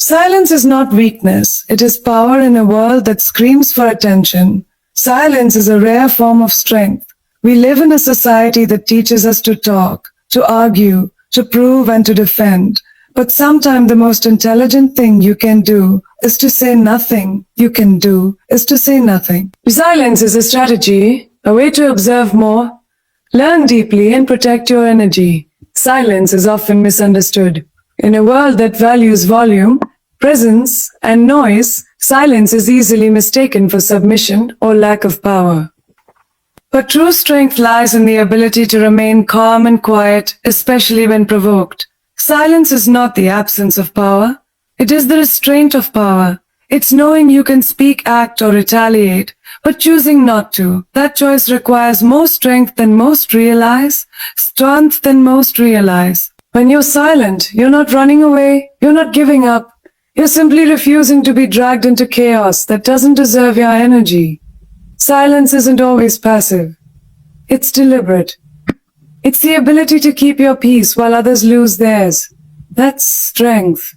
Silence is not weakness, it is power in a world that screams for attention. Silence is a rare form of strength. We live in a society that teaches us to talk, to argue, to prove and to defend. But sometimes the most intelligent thing you can do is to say nothing. Silence is a strategy, a way to observe more, learn deeply and protect your energy. Silence is often misunderstood. In a world that values volume, presence, and noise, silence is easily mistaken for submission or lack of power. But true strength lies in the ability to remain calm and quiet, especially when provoked. Silence is not the absence of power. It is the restraint of power. It's knowing you can speak, act, or retaliate, but choosing not to. That choice requires more strength than most realize. When you're silent, you're not running away, you're not giving up. You're simply refusing to be dragged into chaos that doesn't deserve your energy. Silence isn't always passive. It's deliberate. It's the ability to keep your peace while others lose theirs. That's strength.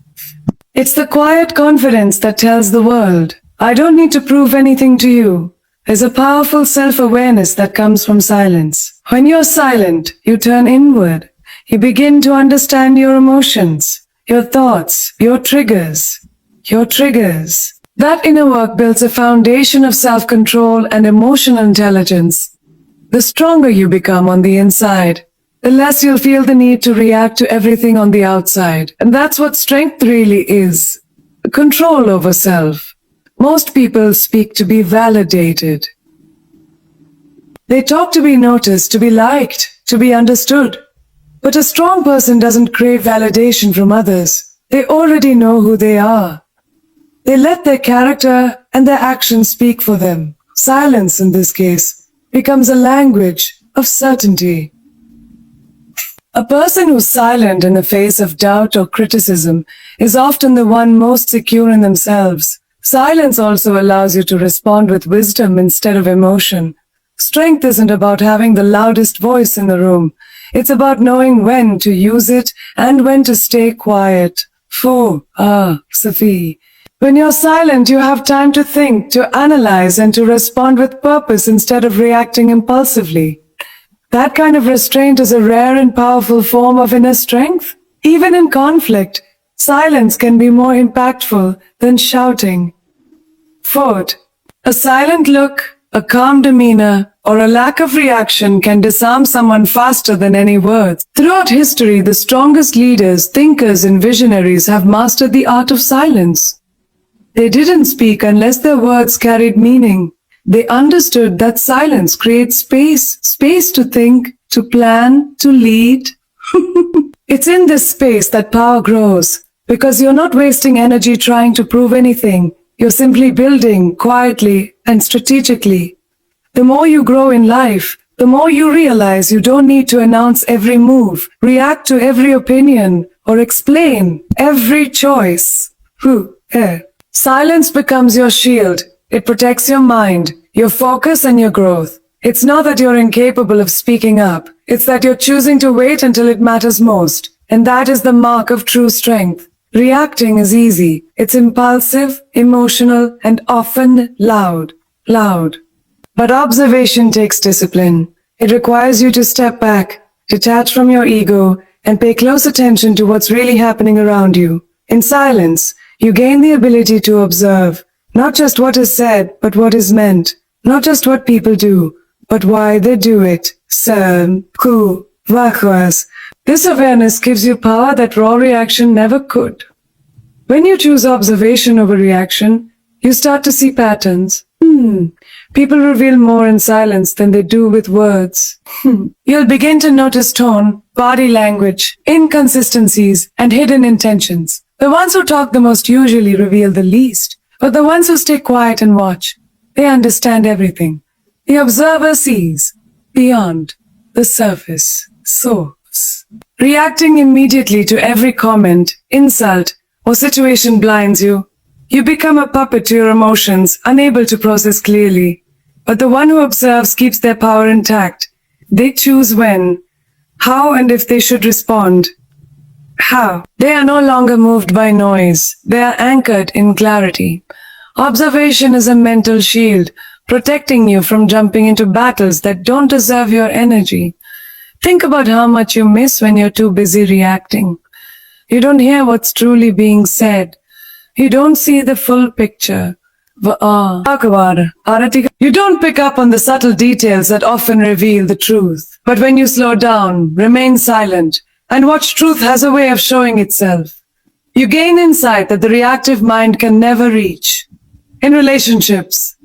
It's the quiet confidence that tells the world, I don't need to prove anything to you. There's a powerful self-awareness that comes from silence. When you're silent, you turn inward. You begin to understand your emotions, your thoughts, your triggers. That inner work builds a foundation of self-control and emotional intelligence. The stronger you become on the inside, the less you'll feel the need to react to everything on the outside. And that's what strength really is. Control over self. Most people speak to be validated. They talk to be noticed, to be liked, to be understood. But a strong person doesn't crave validation from others. They already know who they are. They let their character and their actions speak for them. Silence, in this case, becomes a language of certainty. A person who's silent in the face of doubt or criticism is often the one most secure in themselves. Silence also allows you to respond with wisdom instead of emotion. Strength isn't about having the loudest voice in the room. It's about knowing when to use it and when to stay quiet. Safi. When you're silent, you have time to think, to analyze, and to respond with purpose instead of reacting impulsively. That kind of restraint is a rare and powerful form of inner strength. Even in conflict, silence can be more impactful than shouting. Fourth, a silent look, a calm demeanor, or a lack of reaction can disarm someone faster than any words. Throughout history, the strongest leaders, thinkers, and visionaries have mastered the art of silence. They didn't speak unless their words carried meaning. They understood that silence creates space to think, to plan, to lead. It's in this space that power grows, because you're not wasting energy trying to prove anything. You're simply building quietly and strategically. The more you grow in life, the more you realize you don't need to announce every move, react to every opinion, or explain every choice. Silence becomes your shield. It protects your mind, your focus, and your growth. It's not that you're incapable of speaking up. It's that you're choosing to wait until it matters most. And that is the mark of true strength. Reacting is easy. It's impulsive, emotional, and often loud. But observation takes discipline. It requires you to step back, detach from your ego, and pay close attention to what's really happening around you. In silence, you gain the ability to observe, not just what is said, but what is meant. Not just what people do, but why they do it. This awareness gives you power that raw reaction never could. When you choose observation over reaction, you start to see patterns. People reveal more in silence than they do with words. You'll begin to notice tone, body language, inconsistencies, and hidden intentions. The ones who talk the most usually reveal the least, but the ones who stay quiet and watch, they understand everything. The observer sees beyond the surface. Reacting immediately to every comment, insult, or situation blinds you. You become a puppet to your emotions, unable to process clearly. But the one who observes keeps their power intact. They choose when, how, and if they should respond. How? They are no longer moved by noise. They are anchored in clarity. Observation is a mental shield, protecting you from jumping into battles that don't deserve your energy. Think about how much you miss when you're too busy reacting. You don't hear what's truly being said. You don't see the full picture. You don't pick up on the subtle details that often reveal the truth. But when you slow down, remain silent, and watch truth has a way of showing itself, you gain insight that the reactive mind can never reach. In relationships,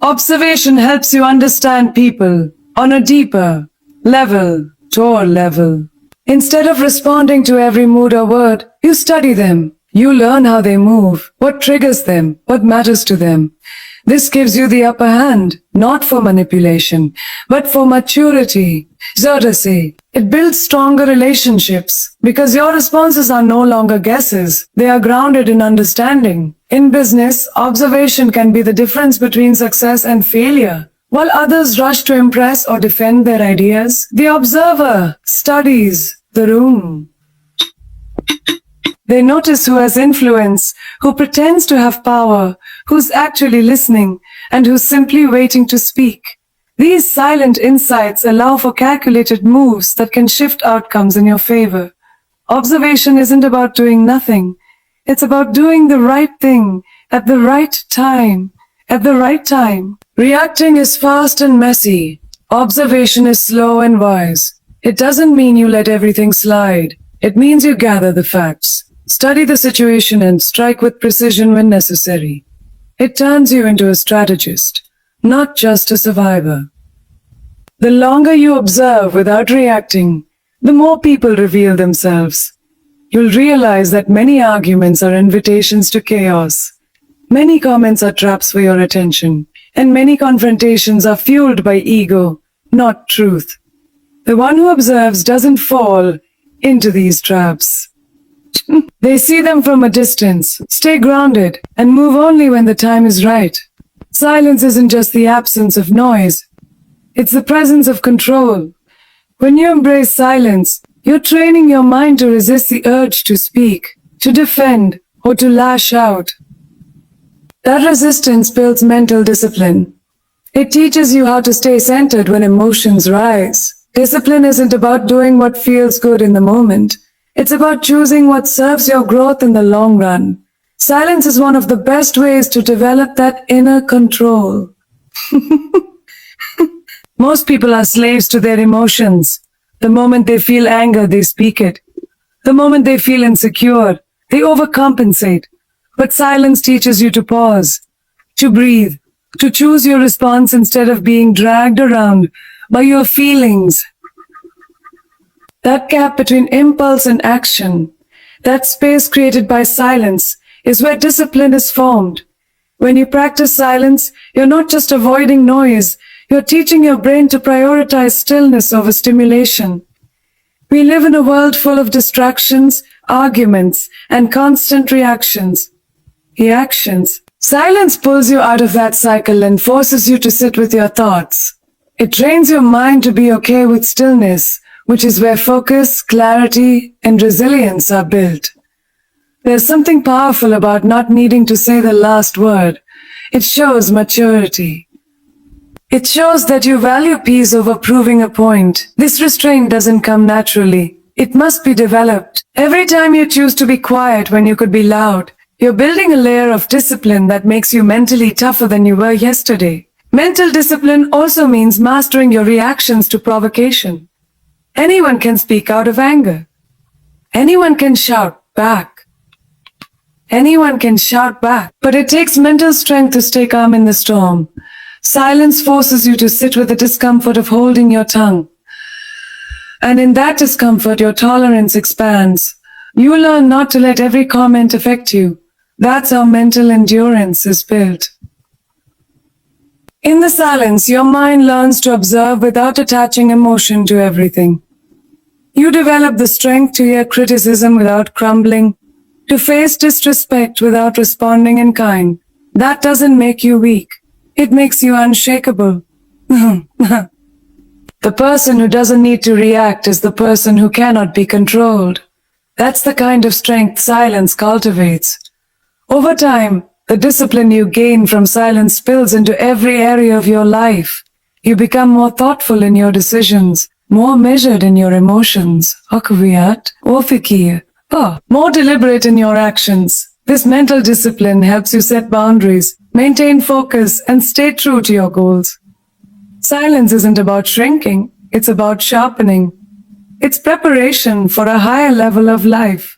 observation helps you understand people on a deeper level. Instead of responding to every mood or word, you study them. You learn how they move, what triggers them, what matters to them. This gives you the upper hand, not for manipulation, but for maturity. It builds stronger relationships because your responses are no longer guesses. They are grounded in understanding. In business, observation can be the difference between success and failure. While others rush to impress or defend their ideas, the observer studies the room. They notice who has influence, who pretends to have power, who's actually listening, and who's simply waiting to speak. These silent insights allow for calculated moves that can shift outcomes in your favor. Observation isn't about doing nothing. It's about doing the right thing at the right time. Reacting is fast and messy. Observation is slow and wise. It doesn't mean you let everything slide. It means you gather the facts, study the situation, and strike with precision when necessary. It turns you into a strategist, not just a survivor. The longer you observe without reacting, the more people reveal themselves. You'll realize that many arguments are invitations to chaos. Many comments are traps for your attention, and many confrontations are fueled by ego, not truth. The one who observes doesn't fall into these traps. They see them from a distance, stay grounded, and move only when the time is right. Silence isn't just the absence of noise. It's the presence of control. When you embrace silence, you're training your mind to resist the urge to speak, to defend, or to lash out. That resistance builds mental discipline. It teaches you how to stay centered when emotions rise. Discipline isn't about doing what feels good in the moment. It's about choosing what serves your growth in the long run. Silence is one of the best ways to develop that inner control. Most people are slaves to their emotions. The moment they feel anger, they speak it. The moment they feel insecure, they overcompensate. But silence teaches you to pause, to breathe, to choose your response instead of being dragged around by your feelings. That gap between impulse and action, that space created by silence, is where discipline is formed. When you practice silence, you're not just avoiding noise, you're teaching your brain to prioritize stillness over stimulation. We live in a world full of distractions, arguments, and constant reactions. Silence pulls you out of that cycle and forces you to sit with your thoughts. It trains your mind to be okay with stillness, which is where focus, clarity, and resilience are built. There's something powerful about not needing to say the last word. It shows maturity. It shows that you value peace over proving a point. This restraint doesn't come naturally. It must be developed. Every time you choose to be quiet when you could be loud, you're building a layer of discipline that makes you mentally tougher than you were yesterday. Mental discipline also means mastering your reactions to provocation. Anyone can speak out of anger. Anyone can shout back. But it takes mental strength to stay calm in the storm. Silence forces you to sit with the discomfort of holding your tongue. And in that discomfort, your tolerance expands. You learn not to let every comment affect you. That's how mental endurance is built. In the silence, your mind learns to observe without attaching emotion to everything. You develop the strength to hear criticism without crumbling, to face disrespect without responding in kind. That doesn't make you weak. It makes you unshakable. The person who doesn't need to react is the person who cannot be controlled. That's the kind of strength silence cultivates. Over time, the discipline you gain from silence spills into every area of your life. You become more thoughtful in your decisions, more measured in your emotions, more deliberate in your actions. This mental discipline helps you set boundaries, maintain focus, and stay true to your goals. Silence isn't about shrinking, it's about sharpening. It's preparation for a higher level of life.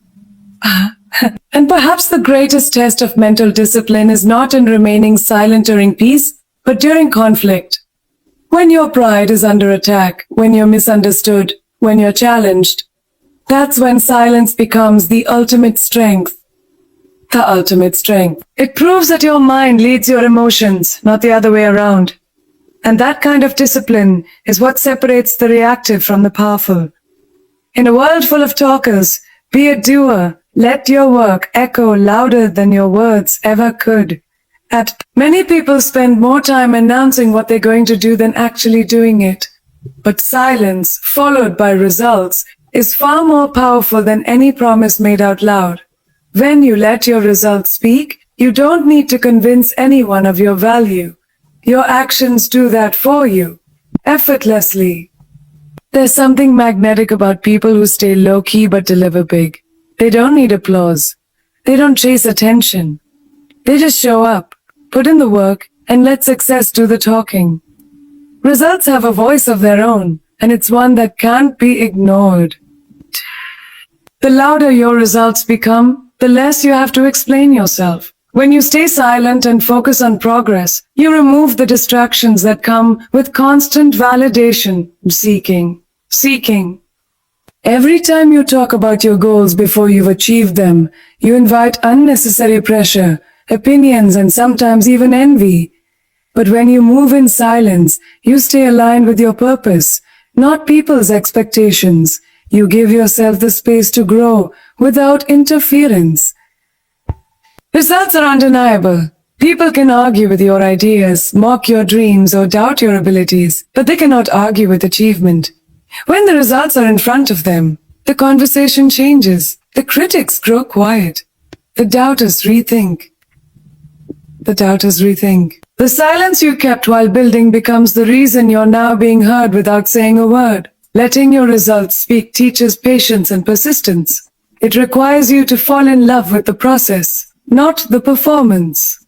And perhaps the greatest test of mental discipline is not in remaining silent during peace, but during conflict. When your pride is under attack, when you're misunderstood, when you're challenged, that's when silence becomes the ultimate strength. The ultimate strength. It proves that your mind leads your emotions, not the other way around. And that kind of discipline is what separates the reactive from the powerful. In a world full of talkers, be a doer. Let your work echo louder than your words ever could. Many people spend more time announcing what they're going to do than actually doing it. But silence, followed by results, is far more powerful than any promise made out loud. When you let your results speak, you don't need to convince anyone of your value. Your actions do that for you, effortlessly. There's something magnetic about people who stay low-key but deliver big. They don't need applause. They don't chase attention. They just show up, put in the work, and let success do the talking. Results have a voice of their own, and it's one that can't be ignored. The louder your results become, the less you have to explain yourself. When you stay silent and focus on progress, you remove the distractions that come with constant validation seeking. Every time you talk about your goals before you've achieved them, you invite unnecessary pressure, opinions, and sometimes even envy. But when you move in silence, you stay aligned with your purpose, not people's expectations. You give yourself the space to grow without interference. Results are undeniable. People can argue with your ideas, mock your dreams, or doubt your abilities, but they cannot argue with achievement. When the results are in front of them, the conversation changes. The critics grow quiet. The doubters rethink. The silence you kept while building becomes the reason you're now being heard without saying a word. Letting your results speak teaches patience and persistence. It requires you to fall in love with the process, not the performance.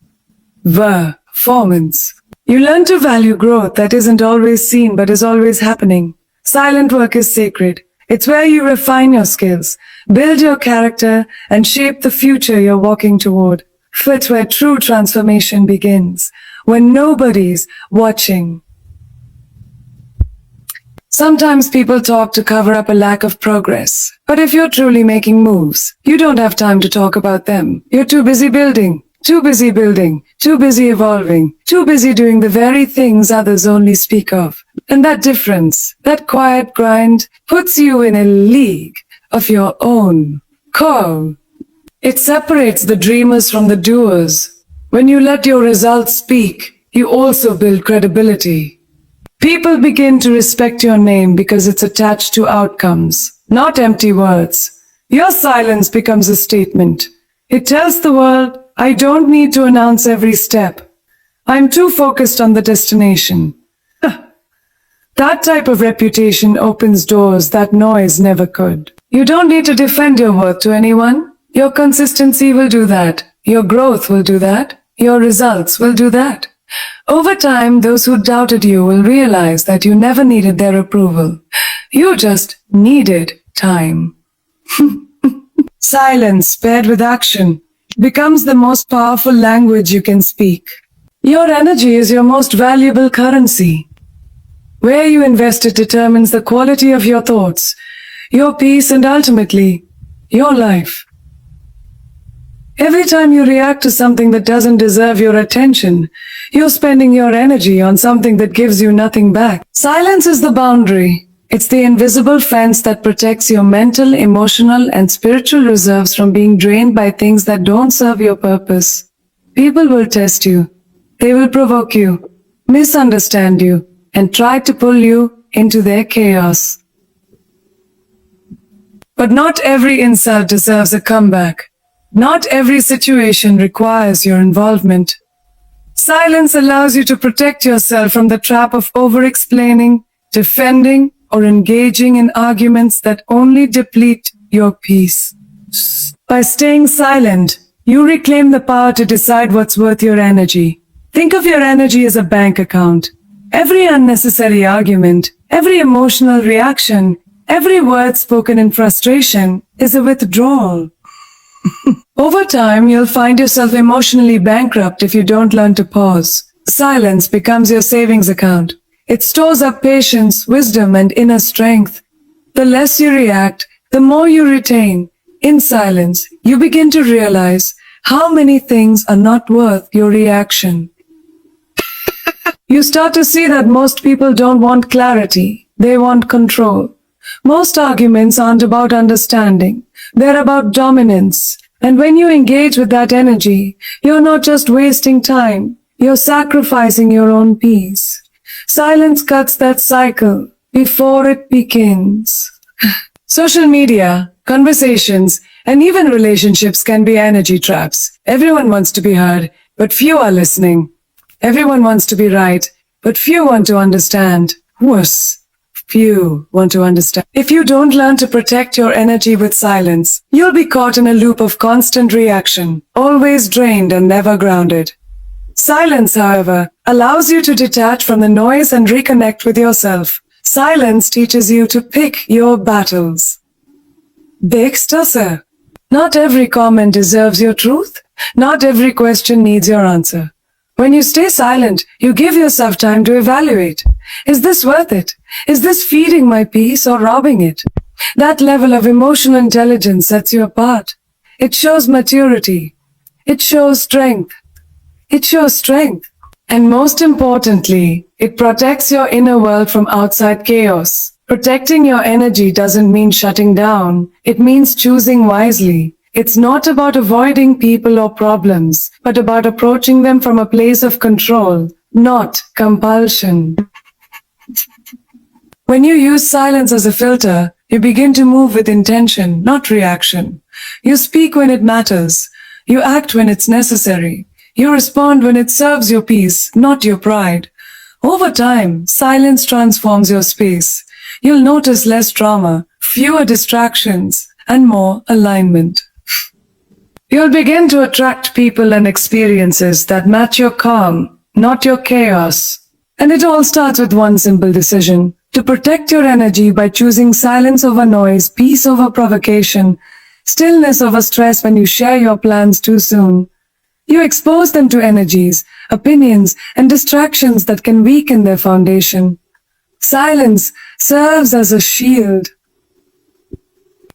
You learn to value growth that isn't always seen but is always happening. Silent work is sacred. It's where you refine your skills, build your character, and shape the future you're walking toward. It's where true transformation begins, when nobody's watching. Sometimes people talk to cover up a lack of progress. But if you're truly making moves, you don't have time to talk about them. You're too busy building, too busy evolving, too busy doing the very things others only speak of. And that difference, that quiet grind, puts you in a league of your own. It separates the dreamers from the doers. When you let your results speak, you also build credibility. People begin to respect your name because it's attached to outcomes, not empty words. Your silence becomes a statement. It tells the world, I don't need to announce every step. I'm too focused on the destination. That type of reputation opens doors that noise never could. You don't need to defend your worth to anyone. Your consistency will do that. Your growth will do that. Your results will do that. Over time, those who doubted you will realize that you never needed their approval. You just needed time. Silence paired with action becomes the most powerful language you can speak. Your energy is your most valuable currency. Where you invest it determines the quality of your thoughts, your peace, and ultimately, your life. Every time you react to something that doesn't deserve your attention, you're spending your energy on something that gives you nothing back. Silence is the boundary. It's the invisible fence that protects your mental, emotional, and spiritual reserves from being drained by things that don't serve your purpose. People will test you. They will provoke you, misunderstand you, and try to pull you into their chaos. But not every insult deserves a comeback. Not every situation requires your involvement. Silence allows you to protect yourself from the trap of over-explaining, defending, or engaging in arguments that only deplete your peace. By staying silent, you reclaim the power to decide what's worth your energy. Think of your energy as a bank account. Every unnecessary argument, every emotional reaction, every word spoken in frustration is a withdrawal. Over time, you'll find yourself emotionally bankrupt if you don't learn to pause. Silence becomes your savings account. It stores up patience, wisdom, and inner strength. The less you react, the more you retain. In silence, you begin to realize how many things are not worth your reaction. You start to see that most people don't want clarity. They want control. Most arguments aren't about understanding. They're about dominance. And when you engage with that energy, you're not just wasting time. You're sacrificing your own peace. Silence cuts that cycle before it begins. Social media, conversations, and even relationships can be energy traps. Everyone wants to be heard, but few are listening. Everyone wants to be right, but few want to understand. Worse, few want to understand. If you don't learn to protect your energy with silence, you'll be caught in a loop of constant reaction, always drained and never grounded. Silence, however, allows you to detach from the noise and reconnect with yourself. Silence teaches you to pick your battles. Dexter. Not every comment deserves your truth. Not every question needs your answer. When you stay silent, you give yourself time to evaluate. Is this worth it? Is this feeding my peace or robbing it? That level of emotional intelligence sets you apart. It shows maturity. It shows strength. It shows strength. And most importantly, it protects your inner world from outside chaos. Protecting your energy doesn't mean shutting down. It means choosing wisely. It's not about avoiding people or problems, but about approaching them from a place of control, not compulsion. When you use silence as a filter, you begin to move with intention, not reaction. You speak when it matters. You act when it's necessary. You respond when it serves your peace, not your pride. Over time, silence transforms your space. You'll notice less drama, fewer distractions, and more alignment. You'll begin to attract people and experiences that match your calm, not your chaos. And it all starts with one simple decision: to protect your energy by choosing silence over noise, peace over provocation, stillness over stress. When you share your plans too soon, you expose them to energies, opinions, and distractions that can weaken their foundation. Silence serves as a shield.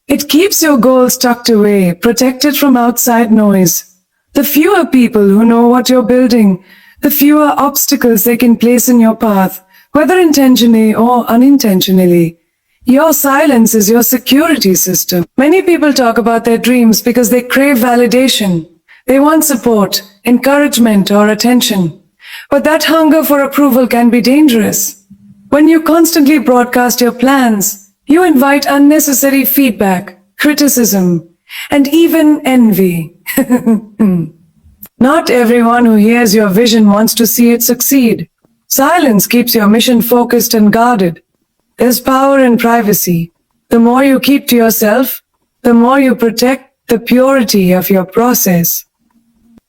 It keeps your goals tucked away, protected from outside noise. The fewer people who know what you're building, the fewer obstacles they can place in your path, whether intentionally or unintentionally. Your silence is your security system. Many people talk about their dreams because they crave validation. They want support, encouragement, or attention. But that hunger for approval can be dangerous. When you constantly broadcast your plans, you invite unnecessary feedback, criticism, and even envy. Not everyone who hears your vision wants to see it succeed. Silence keeps your mission focused and guarded. There's power in privacy. The more you keep to yourself, the more you protect the purity of your process.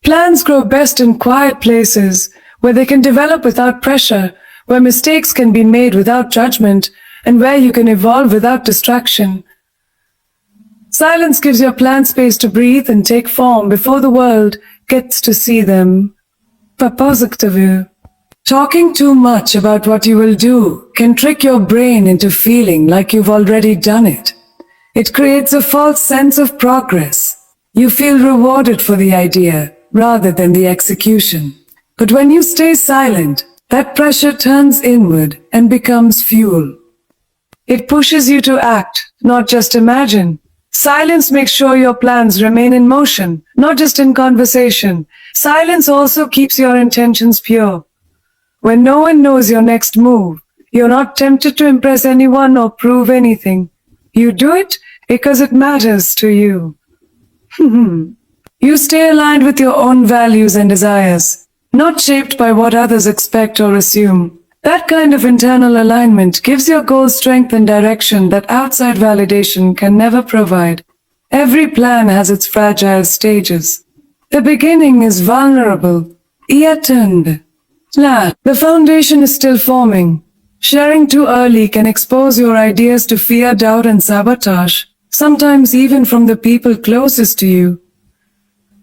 Plans grow best in quiet places, where they can develop without pressure, where mistakes can be made without judgment, and where you can evolve without distraction. Silence gives your plans space to breathe and take form before the world gets to see them. Positive. Talking too much about what you will do can trick your brain into feeling like you've already done it. It creates a false sense of progress. You feel rewarded for the idea rather than the execution. But when you stay silent, that pressure turns inward and becomes fuel. It pushes you to act, not just imagine. Silence makes sure your plans remain in motion, not just in conversation. Silence also keeps your intentions pure. When no one knows your next move, you're not tempted to impress anyone or prove anything. You do it because it matters to you. You stay aligned with your own values and desires, not shaped by what others expect or assume. That kind of internal alignment gives your goals strength and direction that outside validation can never provide. Every plan has its fragile stages. The beginning is vulnerable, yet tender. The foundation is still forming. Sharing too early can expose your ideas to fear, doubt, and sabotage, sometimes even from the people closest to you.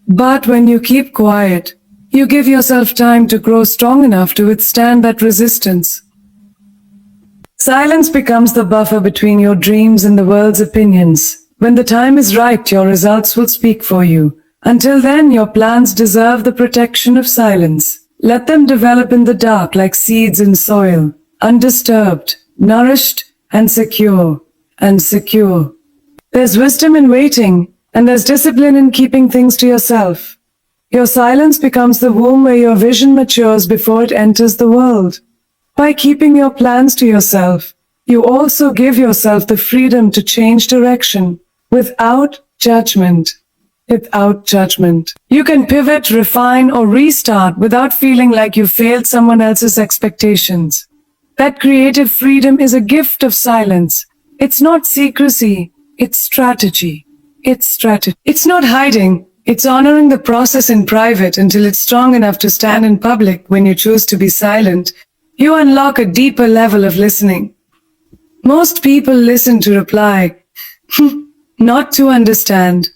But when you keep quiet, you give yourself time to grow strong enough to withstand that resistance. Silence becomes the buffer between your dreams and the world's opinions. When the time is right, your results will speak for you. Until then, your plans deserve the protection of silence. Let them develop in the dark like seeds in soil, undisturbed, nourished, and secure. There's wisdom in waiting, and there's discipline in keeping things to yourself. Your silence becomes the womb where your vision matures before it enters the world. By keeping your plans to yourself, you also give yourself the freedom to change direction without judgment. You can pivot, refine, or restart without feeling like you failed someone else's expectations. That creative freedom is a gift of silence. It's not secrecy, it's strategy. It's not hiding. It's honoring the process in private until it's strong enough to stand in public. When you choose to be silent, you unlock a deeper level of listening. Most people listen to reply, not to understand.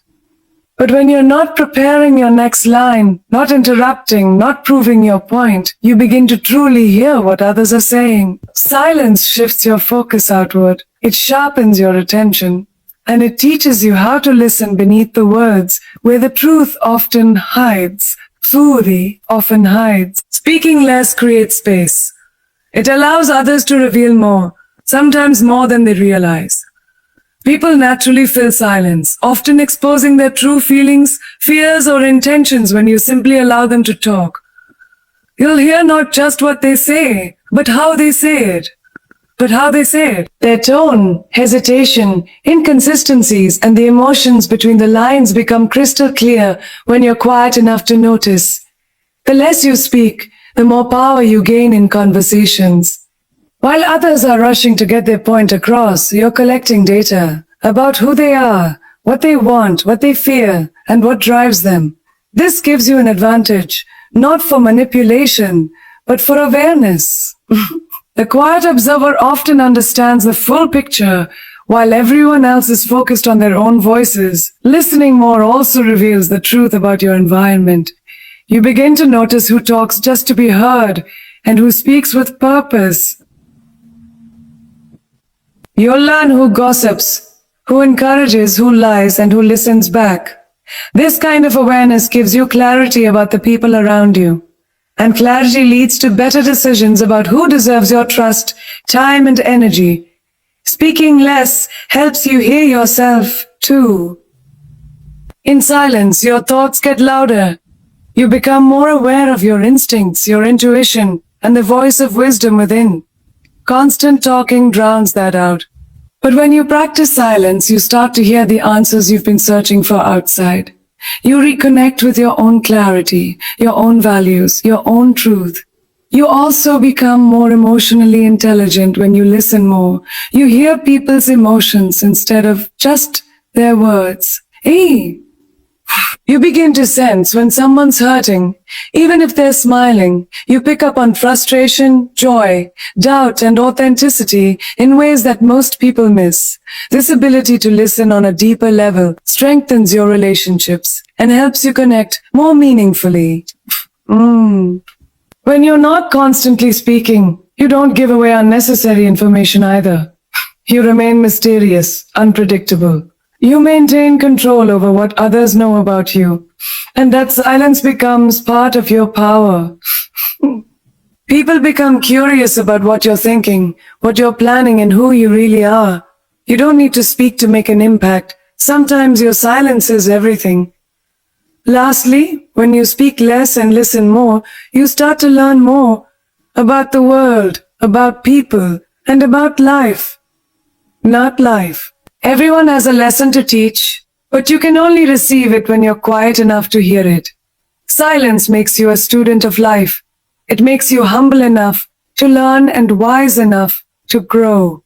But when you're not preparing your next line, not interrupting, not proving your point, you begin to truly hear what others are saying. Silence shifts your focus outward. It sharpens your attention. And it teaches you how to listen beneath the words, where the truth often hides. Speaking less creates space. It allows others to reveal more, sometimes more than they realize. People naturally fill silence, often exposing their true feelings, fears, or intentions when you simply allow them to talk. You'll hear not just what they say, but how they say it. Their tone, hesitation, inconsistencies, and the emotions between the lines become crystal clear when you're quiet enough to notice. The less you speak, the more power you gain in conversations. While others are rushing to get their point across, you're collecting data about who they are, what they want, what they fear, and what drives them. This gives you an advantage, not for manipulation, but for awareness. The quiet observer often understands the full picture, while everyone else is focused on their own voices. Listening more also reveals the truth about your environment. You begin to notice who talks just to be heard and who speaks with purpose. You'll learn who gossips, who encourages, who lies, and who listens back. This kind of awareness gives you clarity about the people around you. And clarity leads to better decisions about who deserves your trust, time, and energy. Speaking less helps you hear yourself, too. In silence, your thoughts get louder. You become more aware of your instincts, your intuition, and the voice of wisdom within. Constant talking drowns that out. But when you practice silence, you start to hear the answers you've been searching for outside. You reconnect with your own clarity, your own values, your own truth. You also become more emotionally intelligent when you listen more. You hear people's emotions instead of just their words. You begin to sense when someone's hurting, even if they're smiling. You pick up on frustration, joy, doubt, and authenticity in ways that most people miss. This ability to listen on a deeper level strengthens your relationships and helps you connect more meaningfully. When you're not constantly speaking, you don't give away unnecessary information either. You remain mysterious, unpredictable. You maintain control over what others know about you, and that silence becomes part of your power. People become curious about what you're thinking, what you're planning, and who you really are. You don't need to speak to make an impact. Sometimes your silence is everything. Lastly, when you speak less and listen more, you start to learn more about the world, about people, and about life. Not life. Everyone has a lesson to teach, but you can only receive it when you're quiet enough to hear it. Silence makes you a student of life. It makes you humble enough to learn and wise enough to grow.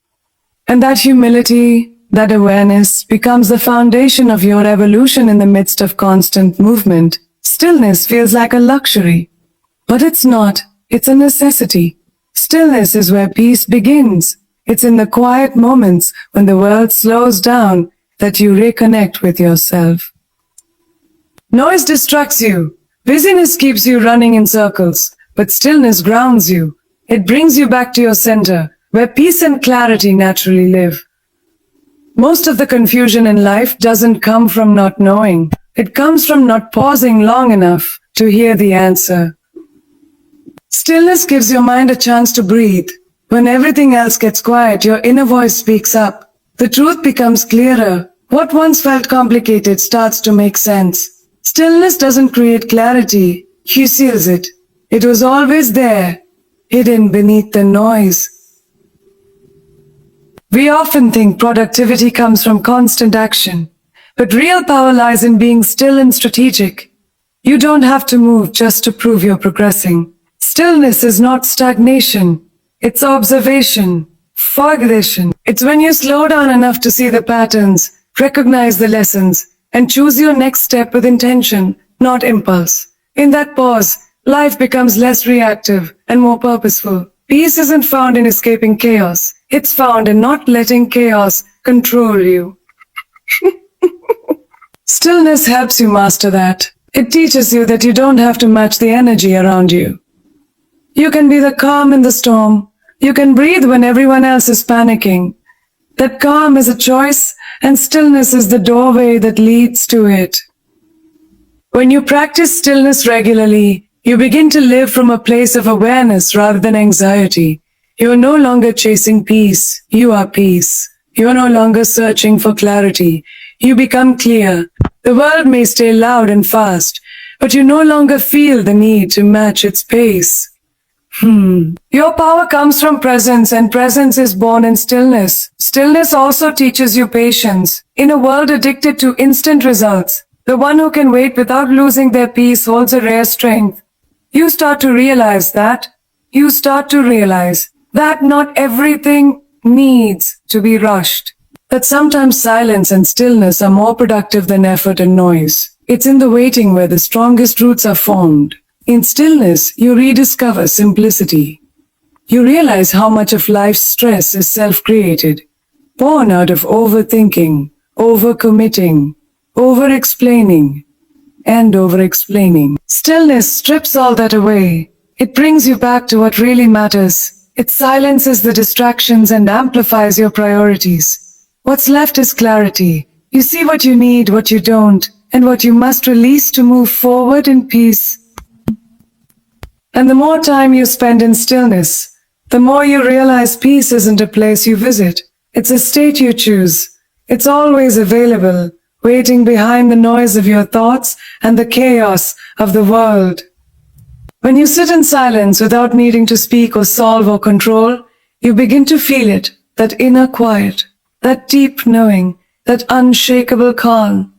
And that humility, that awareness becomes the foundation of your evolution in the midst of constant movement. Stillness feels like a luxury, but it's not. It's a necessity. Stillness is where peace begins. It's in the quiet moments when the world slows down that you reconnect with yourself. Noise distracts you. Busyness keeps you running in circles, but stillness grounds you. It brings you back to your center, where peace and clarity naturally live. Most of the confusion in life doesn't come from not knowing. It comes from not pausing long enough to hear the answer. Stillness gives your mind a chance to breathe. When everything else gets quiet, your inner voice speaks up. The truth becomes clearer. What once felt complicated starts to make sense. Stillness doesn't create clarity. He seals it. It was always there, hidden beneath the noise. We often think productivity comes from constant action, but real power lies in being still and strategic. You don't have to move just to prove you're progressing. Stillness is not stagnation. It's observation, fogation. It's when you slow down enough to see the patterns, recognize the lessons, and choose your next step with intention, not impulse. In that pause, life becomes less reactive and more purposeful. Peace isn't found in escaping chaos. It's found in not letting chaos control you. Stillness helps you master that. It teaches you that you don't have to match the energy around you. You can be the calm in the storm. You can breathe when everyone else is panicking. That calm is a choice, and stillness is the doorway that leads to it. When you practice stillness regularly, you begin to live from a place of awareness rather than anxiety. You are no longer chasing peace. You are peace. You are no longer searching for clarity. You become clear. The world may stay loud and fast, but you no longer feel the need to match its pace. Your power comes from presence, and presence is born in stillness. Stillness also teaches you patience. In a world addicted to instant results, the one who can wait without losing their peace holds a rare strength. You start to realize that not everything needs to be rushed. That sometimes silence and stillness are more productive than effort and noise. It's in the waiting where the strongest roots are formed. In stillness, you rediscover simplicity. You realize how much of life's stress is self-created, born out of overthinking, overcommitting, over-explaining. Stillness strips all that away. It brings you back to what really matters. It silences the distractions and amplifies your priorities. What's left is clarity. You see what you need, what you don't, and what you must release to move forward in peace. And the more time you spend in stillness, the more you realize peace isn't a place you visit. It's a state you choose. It's always available, waiting behind the noise of your thoughts and the chaos of the world. When you sit in silence without needing to speak or solve or control, you begin to feel it, that inner quiet, that deep knowing, that unshakable calm.